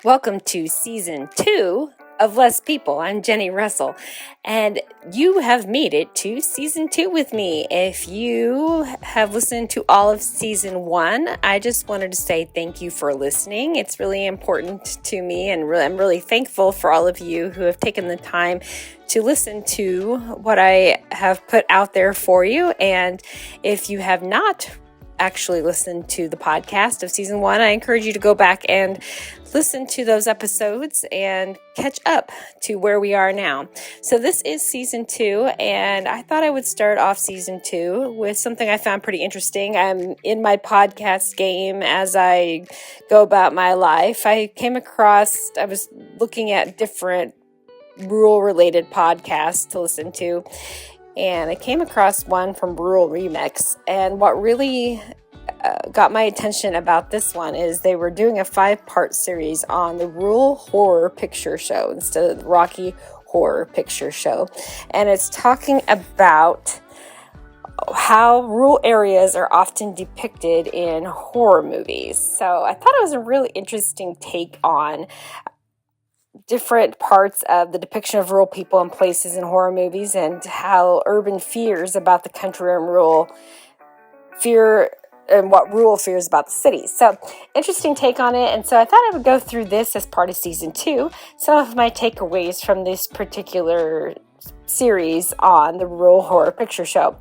Welcome to Season 2 of Less People. I'm Jenny Russell, and you have made it to Season 2 with me. If you have listened to all of Season 1, I just wanted to say thank you for listening. It's really important to me, and I'm really thankful for all of you who have taken the time to listen to what I have put out there for you. And if you have not actually listened to the podcast of Season 1, I encourage you to go back and listen to those episodes and catch up to where we are now. So this is Season 2, and I thought I would start off Season 2 with something I found pretty interesting. I'm in my podcast game as I go about my life. I was looking at different rural-related podcasts to listen to, and I came across one from Rural Remix, and what really got my attention about this one is they were doing a 5-part series on the Rural Horror Picture Show instead of the Rocky Horror Picture Show, and it's talking about how rural areas are often depicted in horror movies. So I thought it was a really interesting take on different parts of the depiction of rural people and places in horror movies, and how urban fears about the country and what rural fears about the city. So interesting take on it. And so I thought I would go through this as part of Season 2, some of my takeaways from this particular series on the Rural Horror Picture Show.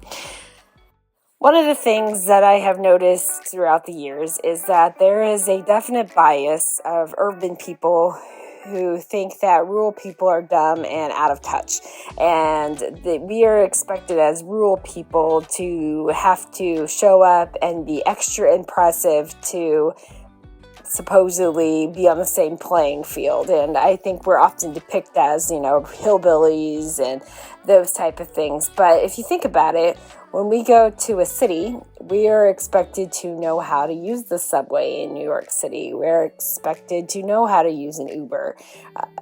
One of the things that I have noticed throughout the years is that there is a definite bias of urban people who think that rural people are dumb and out of touch, and that we are expected as rural people to have to show up and be extra impressive to supposedly be on the same playing field. And I think we're often depicted as, hillbillies and those type of things. But if you think about it, when we go to a city, we are expected to know how to use the subway in New York City. We're expected to know how to use an Uber.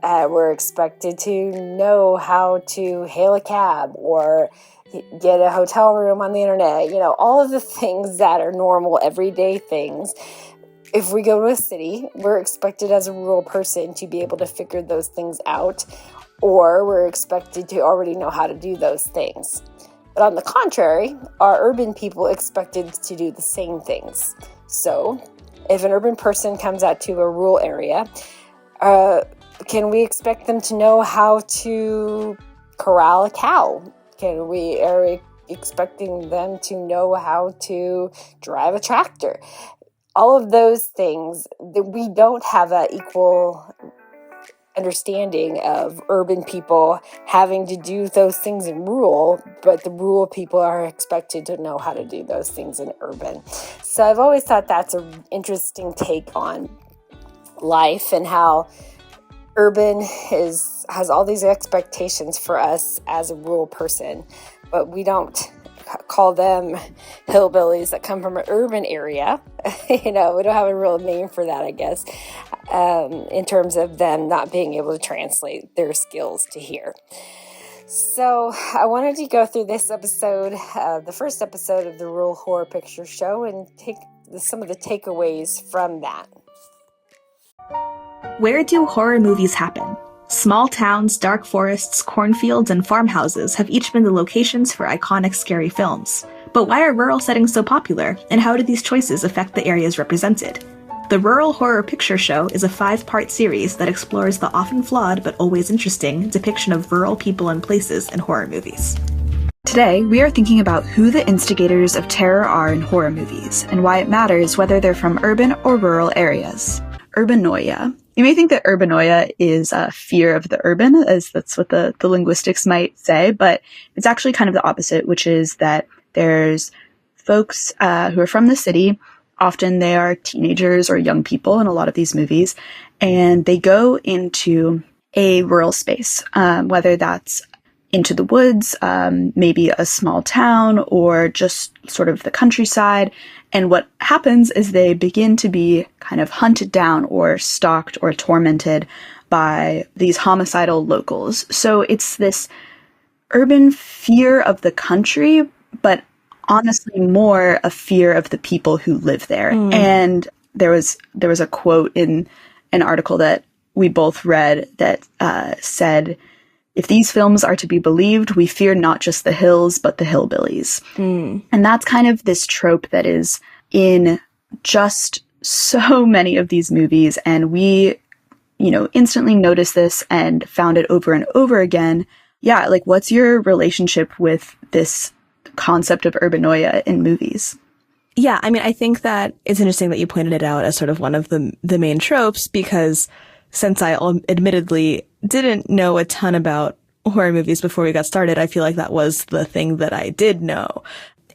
We're expected to know how to hail a cab or get a hotel room on the internet. All of the things that are normal, everyday things. If we go to a city, we're expected as a rural person to be able to figure those things out, or we're expected to already know how to do those things. But on the contrary, are urban people expected to do the same things? So, if an urban person comes out to a rural area, can we expect them to know how to corral a cow? Are we expecting them to know how to drive a tractor? All of those things, that we don't have an equal understanding of urban people having to do those things in rural, but the rural people are expected to know how to do those things in urban. So I've always thought that's an interesting take on life, and how urban has all these expectations for us as a rural person, but we don't call them hillbillies that come from an urban area. We don't have a real name for that, I guess, in terms of them not being able to translate their skills to here. So I wanted to go through this episode, the first episode of the Rural Horror Picture Show, and take some of the takeaways from that. Where do horror movies happen? Small towns, dark forests, cornfields, and farmhouses have each been the locations for iconic scary films. But why are rural settings so popular, and how do these choices affect the areas represented? The Rural Horror Picture Show is a 5-part series that explores the often flawed but always interesting depiction of rural people and places in horror movies. Today, we are thinking about who the instigators of terror are in horror movies, and why it matters whether they're from urban or rural areas. Urbanoia. You may think that urbanoia is a fear of the urban, as that's what the linguistics might say, but it's actually kind of the opposite, which is that there's folks who are from the city. Often they are teenagers or young people in a lot of these movies, and they go into a rural space, whether that's into the woods, maybe a small town, or just sort of the countryside. And what happens is they begin to be kind of hunted down or stalked or tormented by these homicidal locals. So it's this urban fear of the country, but honestly more a fear of the people who live there. And there was a quote in an article that we both read that said, if these films are to be believed, we fear not just the hills, but the hillbillies. And that's kind of this trope that is in just so many of these movies. And we, instantly noticed this and found it over and over again. Yeah, like, what's your relationship with this concept of urbanoia in movies? Yeah, I mean, I think that it's interesting that you pointed it out as sort of one of the main tropes, because since I admittedly didn't know a ton about horror movies before we got started, I feel like that was the thing that I did know.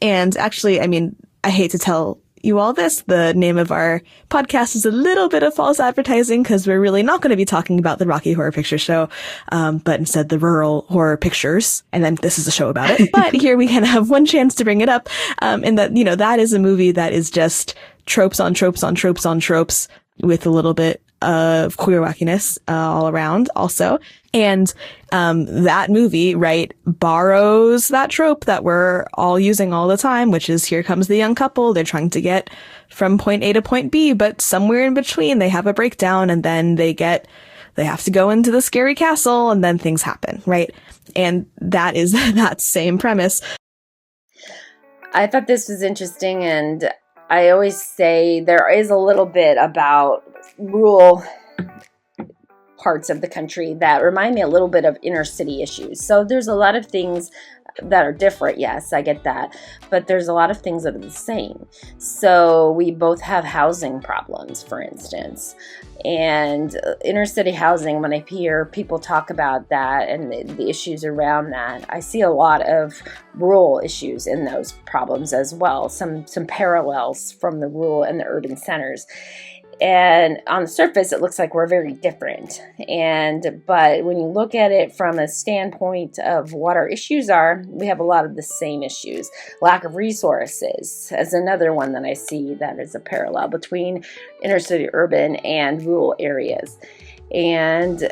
And actually, I mean, I hate to tell you all this, the name of our podcast is a little bit of false advertising, because we're really not going to be talking about the Rocky Horror Picture Show, but instead the Rural Horror Pictures. And then this is a show about it. But here we can have one chance to bring it up. And that, that is a movie that is just tropes on tropes on tropes on tropes, with a little bit of queer wackiness all around also. And that movie, right, borrows that trope that we're all using all the time, which is, here comes the young couple. They're trying to get from point A to point B, but somewhere in between they have a breakdown, and then they have to go into the scary castle, and then things happen, right? And that is that same premise. I thought this was interesting, and I always say there is a little bit about rural parts of the country that remind me a little bit of inner city issues. So there's a lot of things that are different. Yes, I get that. But there's a lot of things that are the same. So we both have housing problems, for instance. And inner city housing, when I hear people talk about that and the issues around that, I see a lot of rural issues in those problems as well. Some parallels from the rural and the urban centers. And on the surface, it looks like we're very different. But when you look at it from a standpoint of what our issues are, we have a lot of the same issues. Lack of resources is another one that I see that is a parallel between inner city urban and rural areas. And,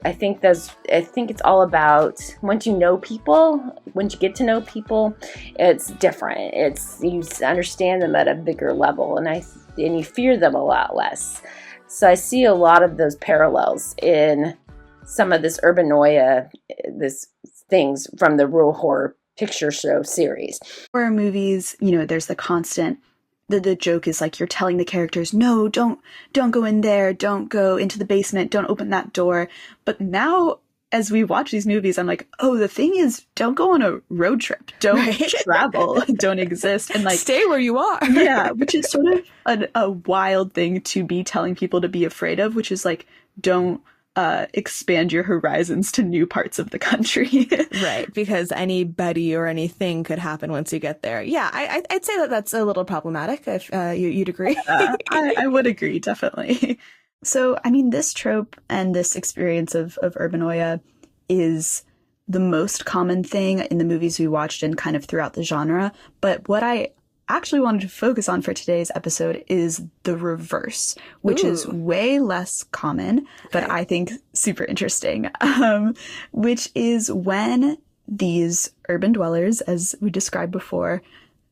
I think it's all about, once you get to know people, it's different. You understand them at a bigger level, and you fear them a lot less. So I see a lot of those parallels in some of this urbanoia, this things from the Rural Horror Picture Show series. Horror movies, there's the constant, the joke is like, you're telling the characters, no, don't go in there, don't go into the basement, don't open that door. But now, as we watch these movies, I'm like, oh, the thing is, don't go on a road trip, don't travel, don't exist, and stay where you are. Yeah, which is sort of a wild thing to be telling people to be afraid of, which is like, don't expand your horizons to new parts of the country. Right, because anybody or anything could happen once you get there. Yeah, I'd say that's a little problematic, if you'd agree. I would agree, definitely. So, I mean, this trope and this experience of urbanoia is the most common thing in the movies we watched and kind of throughout the genre. But what I actually wanted to focus on for today's episode is the reverse, which is way less common, but I think super interesting, which is when these urban dwellers, as we described before,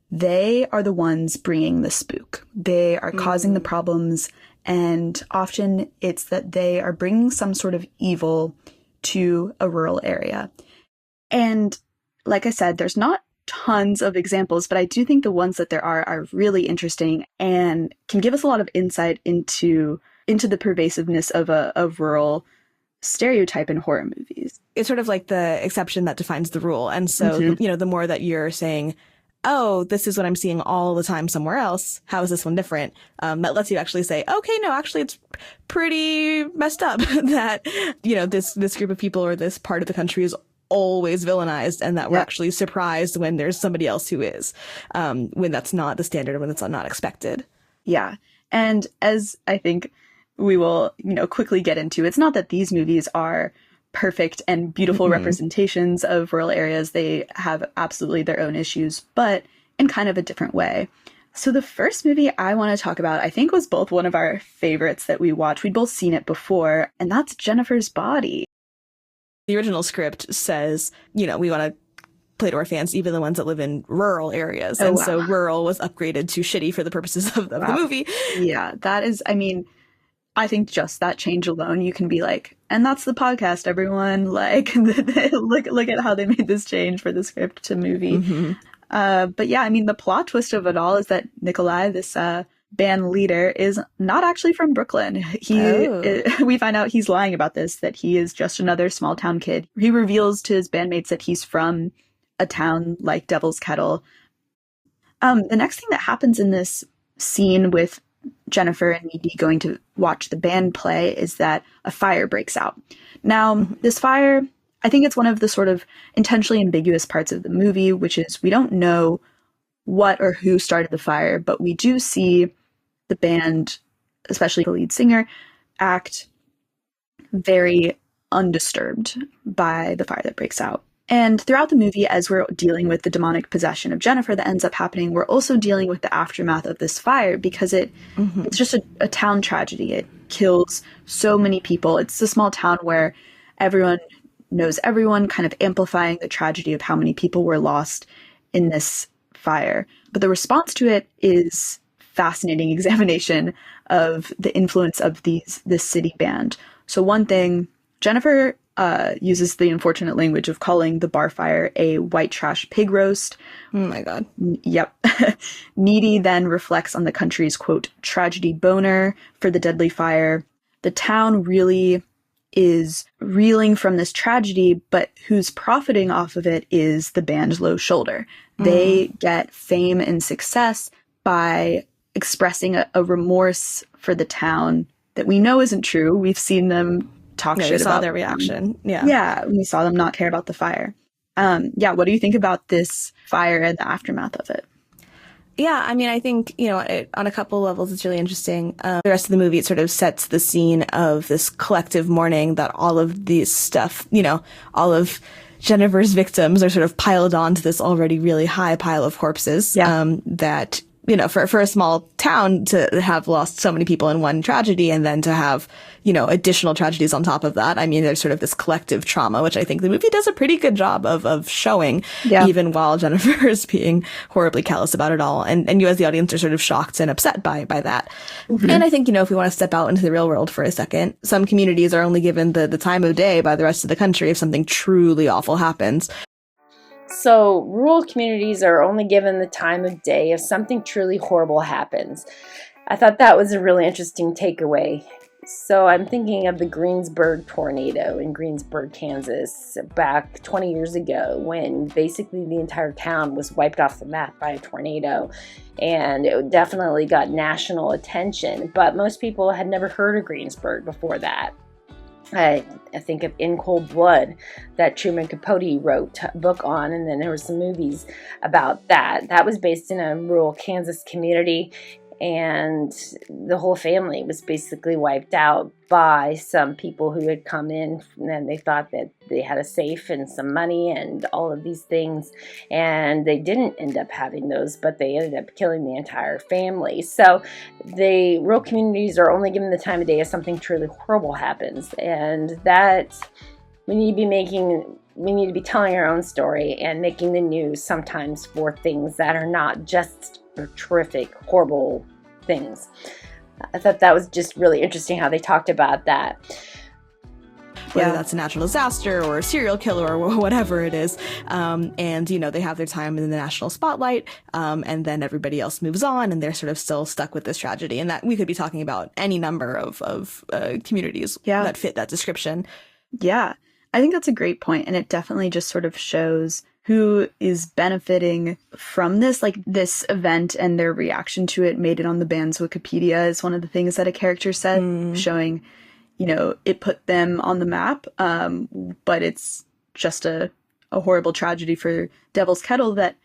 they are the ones bringing the spook. They are causing the problems, and often it's that they are bringing some sort of evil to a rural area. And like I said, there's not tons of examples, but I do think the ones that there are really interesting and can give us a lot of insight into the pervasiveness of a rural stereotype in horror movies. It's sort of like the exception that defines the rule. And so, the more that you're saying, oh, this is what I'm seeing all the time somewhere else, how is this one different? That lets you actually say, okay, no, actually it's pretty messed up that, this group of people or this part of the country is always villainized, and that we're actually surprised when there's somebody else who is, when that's not the standard, when it's not expected. Yeah. And as I think we will, quickly get into, it's not that these movies are perfect and beautiful representations of rural areas. They have absolutely their own issues, but in kind of a different way. So the first movie I want to talk about, I think, was both one of our favorites that we watched. We'd both seen it before, and that's Jennifer's Body. The original script says, we want to play to our fans, even the ones that live in rural areas. So rural was upgraded to shitty for the purposes of the movie. Yeah, that is, I mean, I think just that change alone, you can be like, and that's the podcast, everyone. Like, look at how they made this change for the script to movie. Mm-hmm. But yeah, I mean, the plot twist of it all is that Nikolai, this band leader, is not actually from Brooklyn. We find out he's lying about this, that he is just another small town kid. He reveals to his bandmates that he's from a town like Devil's Kettle. The next thing that happens in this scene with Jennifer and Needy going to watch the band play is that a fire breaks out. Now, this fire, I think it's one of the sort of intentionally ambiguous parts of the movie, which is we don't know what or who started the fire, but we do see the band, especially the lead singer, act very undisturbed by the fire that breaks out. And throughout the movie, as we're dealing with the demonic possession of Jennifer that ends up happening, we're also dealing with the aftermath of this fire because it's just a town tragedy. It kills so many people. It's a small town where everyone knows everyone, kind of amplifying the tragedy of how many people were lost in this fire. But the response to it is fascinating examination of the influence of this city band. So one thing, Jennifer uses the unfortunate language of calling the bar fire a white trash pig roast. Oh my God. Yep. Needy then reflects on the country's, quote, tragedy boner for the deadly fire. The town really is reeling from this tragedy, but who's profiting off of it is the band's low shoulder. They get fame and success by expressing a remorse for the town that we know isn't true. We've seen them talk shit about. We saw their reaction. Yeah, we saw them not care about the fire. What do you think about this fire and the aftermath of it? Yeah, I mean, I think, on a couple levels, it's really interesting. The rest of the movie, it sort of sets the scene of this collective mourning that all of these stuff, all of Jennifer's victims are sort of piled onto this already really high pile of corpses. That, for a small town to have lost so many people in one tragedy and then to have, additional tragedies on top of that. I mean, there's sort of this collective trauma, which I think the movie does a pretty good job of showing, even while Jennifer is being horribly callous about it all. And you as the audience are sort of shocked and upset by that. And I think, if we want to step out into the real world for a second, some communities are only given the time of day by the rest of the country if something truly awful happens. So rural communities are only given the time of day if something truly horrible happens. I thought that was a really interesting takeaway. So I'm thinking of the Greensburg tornado in Greensburg, Kansas, back 20 years ago, when basically the entire town was wiped off the map by a tornado. And it definitely got national attention, but most people had never heard of Greensburg before that. I think of In Cold Blood that Truman Capote wrote a book on, and then there were some movies about that. That was based in a rural Kansas community, and the whole family was basically wiped out by some people who had come in, and they thought that they had a safe and some money and all of these things, and they didn't end up having those, but they ended up killing the entire family. So the rural communities are only given the time of day if something truly horrible happens, and that we need to be telling our own story and making the news sometimes for things that are not just terrific, horrible things. I thought that was just really interesting how they talked about that. Whether that's a natural disaster or a serial killer or whatever it is. And, they have their time in the national spotlight, and then everybody else moves on and they're sort of still stuck with this tragedy. And that we could be talking about any number of communities that fit that description. Yeah, I think that's a great point. And it definitely just sort of shows who is benefiting from this, like this event, and their reaction to it made it on the band's Wikipedia is one of the things that a character said, showing, it put them on the map. But it's just a horrible tragedy for Devil's Kettle that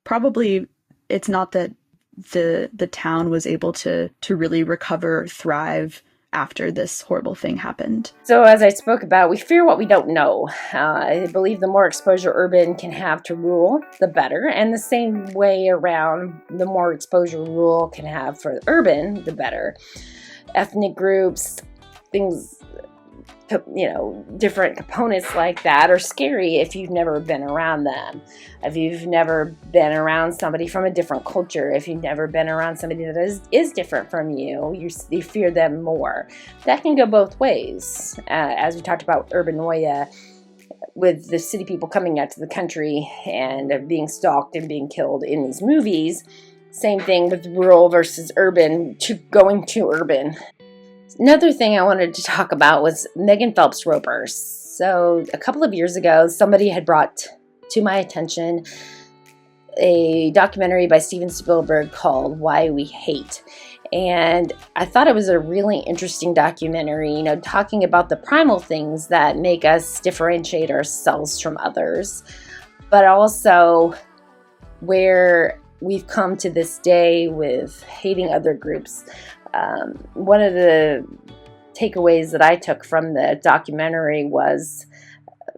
probably it's not that the town was able to really recover or thrive after this horrible thing happened. So as I spoke about, we fear what we don't know. I believe the more exposure urban can have to rural, the better. And the same way around, the more exposure rural can have for urban, the better. Ethnic groups, things, different components like that are scary if you've never been around them. If you've never been around somebody from a different culture, if you've never been around somebody that is different from you, you fear them more. That can go both ways. As we talked about Urbanoia, with the city people coming out to the country and being stalked and being killed in these movies. Same thing with rural versus urban, going to urban. Another thing I wanted to talk about was Megan Phelps ropers. So a couple of years ago, somebody had brought to my attention a documentary by Steven Spielberg called Why We Hate. And I thought it was a really interesting documentary, talking about the primal things that make us differentiate ourselves from others, but also where we've come to this day with hating other groups. One of the takeaways that I took from the documentary was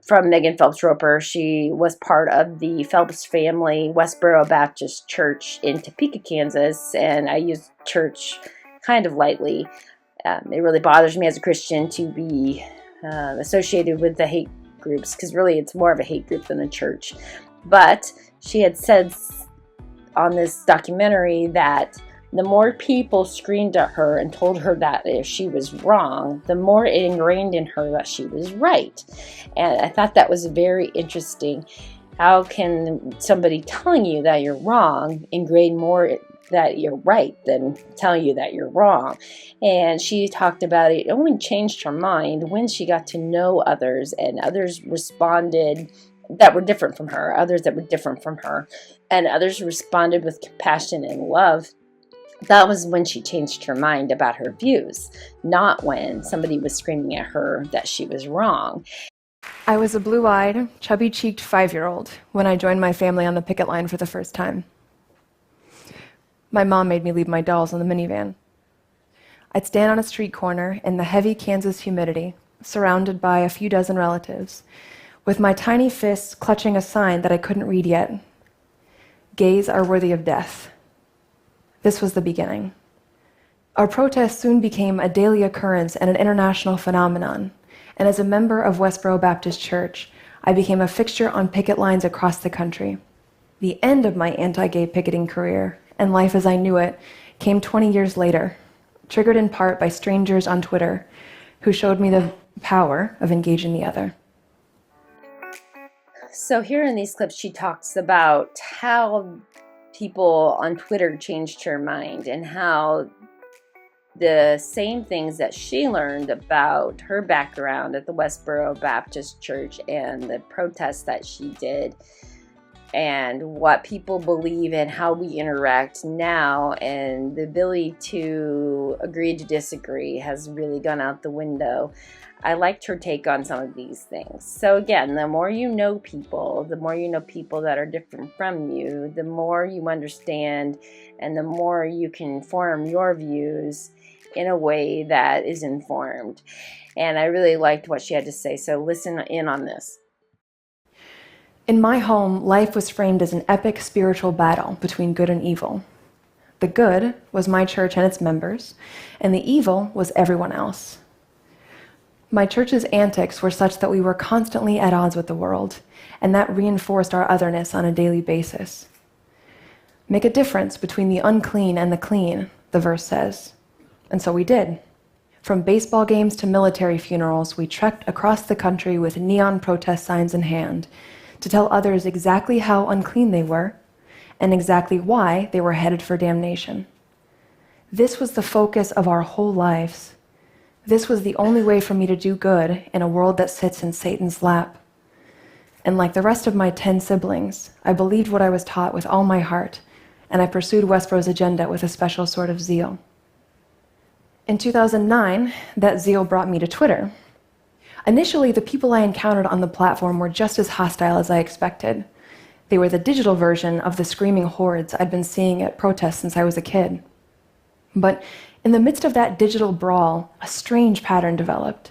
from Megan Phelps Roper. She was part of the Phelps family Westboro Baptist Church in Topeka, Kansas, and I use church kind of lightly. It really bothers me as a Christian to be associated with the hate groups, because really it's more of a hate group than a church. But she had said on this documentary that the more people screamed at her and told her that if she was wrong, the more it ingrained in her that she was right. And I thought that was very interesting. How can somebody telling you that you're wrong ingrain more that you're right than telling you that you're wrong? And she talked about it only changed her mind when she got to know others, and others responded that were different from her, others that were different from her, and others responded with compassion and love. That was when she changed her mind about her views, not when somebody was screaming at her that she was wrong. I was a blue-eyed, chubby-cheeked 5-year-old when I joined my family on the picket line for the first time. My mom made me leave my dolls in the minivan. I'd stand on a street corner in the heavy Kansas humidity, surrounded by a few dozen relatives, with my tiny fists clutching a sign that I couldn't read yet. Gays are worthy of death. This was the beginning. Our protest soon became a daily occurrence and an international phenomenon, and as a member of Westboro Baptist Church, I became a fixture on picket lines across the country. The end of my anti-gay picketing career, and life as I knew it, came 20 years later, triggered in part by strangers on Twitter who showed me the power of engaging the other. So here in these clips, she talks about how people on Twitter changed her mind, and how the same things that she learned about her background at the Westboro Baptist Church and the protests that she did, and what people believe and how we interact now, and the ability to agree to disagree has really gone out the window. I liked her take on some of these things. So again, the more you know people that are different from you, the more you understand and the more you can form your views in a way that is informed. And I really liked what she had to say, so listen in on this. In my home, life was framed as an epic spiritual battle between good and evil. The good was my church and its members, and the evil was everyone else. My church's antics were such that we were constantly at odds with the world, and that reinforced our otherness on a daily basis. Make a difference between the unclean and the clean, the verse says. And so we did. From baseball games to military funerals, we trekked across the country with neon protest signs in hand to tell others exactly how unclean they were and exactly why they were headed for damnation. This was the focus of our whole lives. This was the only way for me to do good in a world that sits in Satan's lap. And like the rest of my 10 siblings, I believed what I was taught with all my heart, and I pursued Westboro's agenda with a special sort of zeal. In 2009, that zeal brought me to Twitter. Initially, the people I encountered on the platform were just as hostile as I expected. They were the digital version of the screaming hordes I'd been seeing at protests since I was a kid. But in the midst of that digital brawl, a strange pattern developed.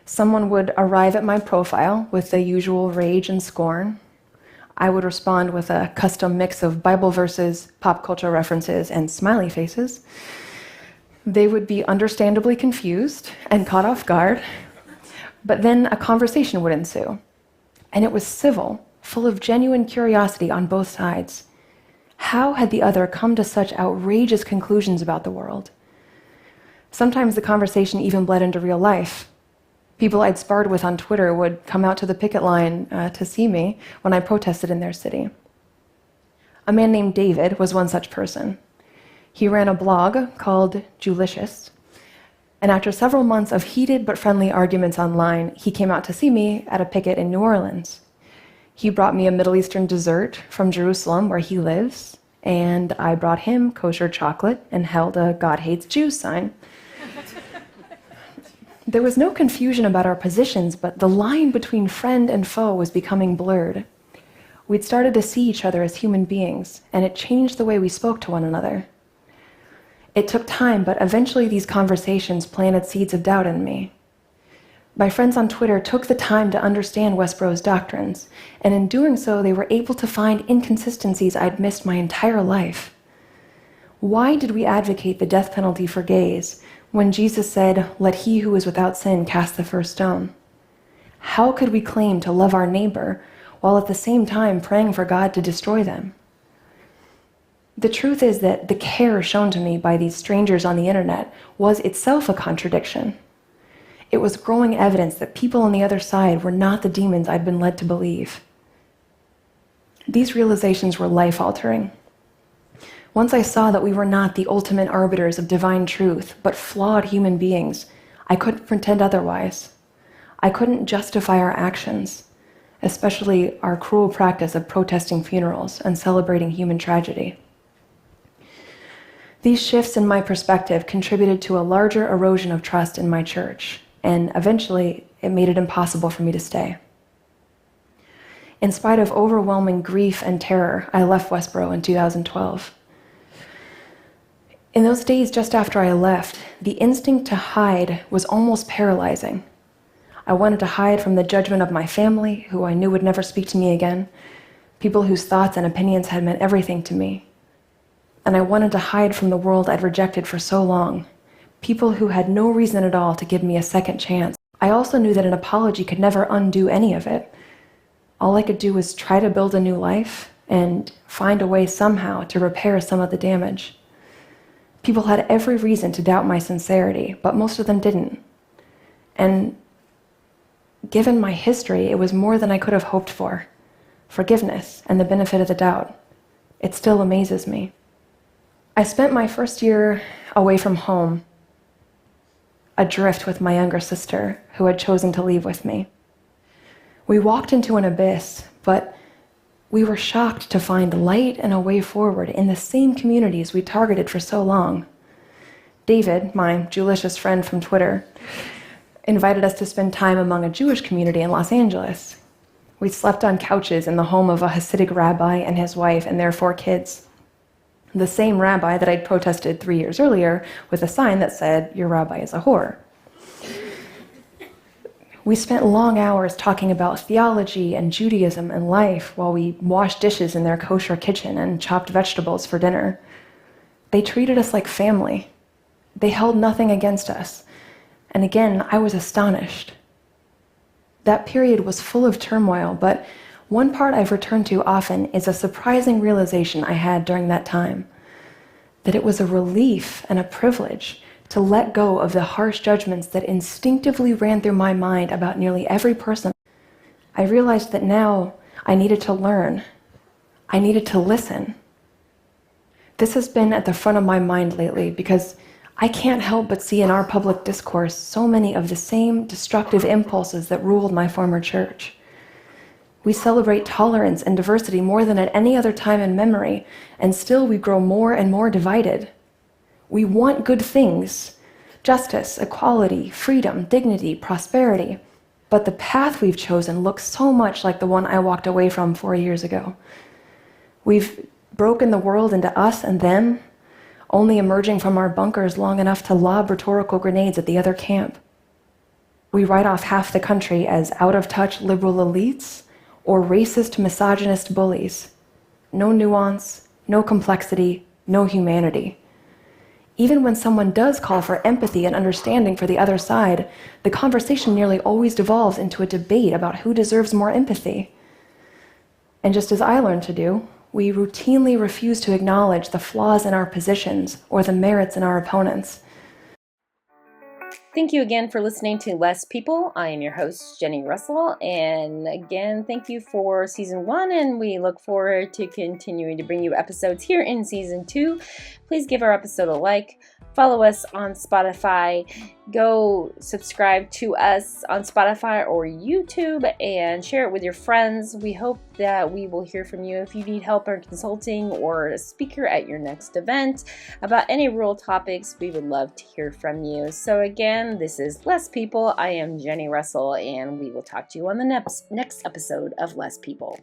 Someone would arrive at my profile with the usual rage and scorn. I would respond with a custom mix of Bible verses, pop culture references, and smiley faces. They would be understandably confused and caught off guard, But then a conversation would ensue, and it was civil, full of genuine curiosity on both sides. How had the other come to such outrageous conclusions about the world? Sometimes the conversation even bled into real life. People I'd sparred with on Twitter would come out to the picket line to see me when I protested in their city. A man named David was one such person. He ran a blog called Julicious, and after several months of heated but friendly arguments online, he came out to see me at a picket in New Orleans. He brought me a Middle Eastern dessert from Jerusalem, where he lives, and I brought him kosher chocolate and held a God Hates Jews sign. There was no confusion about our positions, but the line between friend and foe was becoming blurred. We'd started to see each other as human beings, and it changed the way we spoke to one another. It took time, but eventually these conversations planted seeds of doubt in me. My friends on Twitter took the time to understand Westboro's doctrines, and in doing so, they were able to find inconsistencies I'd missed my entire life. Why did we advocate the death penalty for gays when Jesus said, "Let he who is without sin cast the first stone"? How could we claim to love our neighbor while at the same time praying for God to destroy them? The truth is that the care shown to me by these strangers on the internet was itself a contradiction. It was growing evidence that people on the other side were not the demons I'd been led to believe. These realizations were life-altering. Once I saw that we were not the ultimate arbiters of divine truth, but flawed human beings, I couldn't pretend otherwise. I couldn't justify our actions, especially our cruel practice of protesting funerals and celebrating human tragedy. These shifts in my perspective contributed to a larger erosion of trust in my church, and eventually it made it impossible for me to stay. In spite of overwhelming grief and terror, I left Westboro in 2012. In those days just after I left, the instinct to hide was almost paralyzing. I wanted to hide from the judgment of my family, who I knew would never speak to me again, people whose thoughts and opinions had meant everything to me. And I wanted to hide from the world I'd rejected for so long, people who had no reason at all to give me a second chance. I also knew that an apology could never undo any of it. All I could do was try to build a new life and find a way somehow to repair some of the damage. People had every reason to doubt my sincerity, but most of them didn't. And given my history, it was more than I could have hoped for. Forgiveness and the benefit of the doubt. It still amazes me. I spent my first year away from home, adrift with my younger sister, who had chosen to leave with me. We walked into an abyss, but we were shocked to find light and a way forward in the same communities we targeted for so long. David, my Julicious friend from Twitter, invited us to spend time among a Jewish community in Los Angeles. We slept on couches in the home of a Hasidic rabbi and his wife and their 4 kids. The same rabbi that I'd protested 3 years earlier with a sign that said, "Your rabbi is a whore." We spent long hours talking about theology and Judaism and life while we washed dishes in their kosher kitchen and chopped vegetables for dinner. They treated us like family. They held nothing against us. And again, I was astonished. That period was full of turmoil, but one part I've returned to often is a surprising realization I had during that time, that it was a relief and a privilege to let go of the harsh judgments that instinctively ran through my mind about nearly every person. I realized that now I needed to learn. I needed to listen. This has been at the front of my mind lately because I can't help but see in our public discourse so many of the same destructive impulses that ruled my former church. We celebrate tolerance and diversity more than at any other time in memory, and still we grow more and more divided. We want good things: justice, equality, freedom, dignity, prosperity. But the path we've chosen looks so much like the one I walked away from 4 years ago. We've broken the world into us and them, only emerging from our bunkers long enough to lob rhetorical grenades at the other camp. We write off half the country as out-of-touch liberal elites or racist, misogynist bullies. No nuance, no complexity, no humanity. Even when someone does call for empathy and understanding for the other side, the conversation nearly always devolves into a debate about who deserves more empathy. And just as I learned to do, we routinely refuse to acknowledge the flaws in our positions or the merits in our opponents. Thank you again for listening to Less People. I am your host, Jenny Russell. And again, thank you for season 1. And we look forward to continuing to bring you episodes here in season 2. Please give our episode a like. Follow us on Spotify. Go subscribe to us on Spotify or YouTube and share it with your friends. We hope that we will hear from you if you need help or consulting or a speaker at your next event about any rural topics. We would love to hear from you. So again, this is Less People. I am Jenny Russell, and we will talk to you on the next episode of Less People.